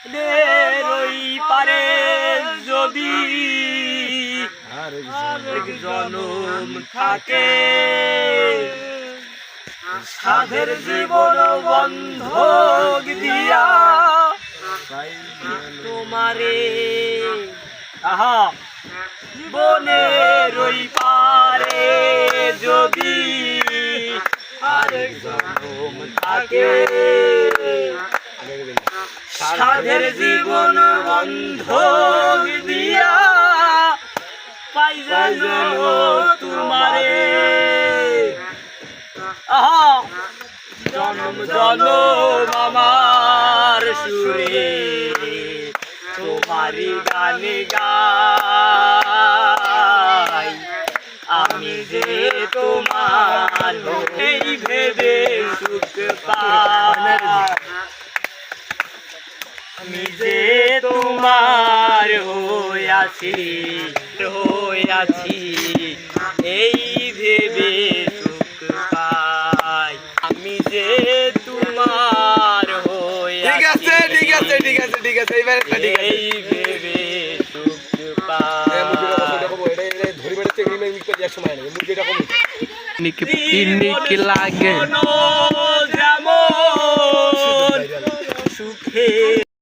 ওই পারে যদি আরেক জনম থাকে, সাধের জীবন বন্ধক দিয়া তোমারে আহা জীবনের ওই পারে যদি আরেক জনম থাকে, সাধের জীবন বন্ধক দিয়া পাই যেন তোমারে। আহা জনম জনম আমার সুরে তোমারি গানে গাই, আমি যে তোমার এই ভেবে সুখ পাই, আমি যে তোমার হইয়াছি এই ভেবে সুখ পাই, আমি যে তোমার হইয়াছি এই ভেবে সুখ পাই। যেমন সুখে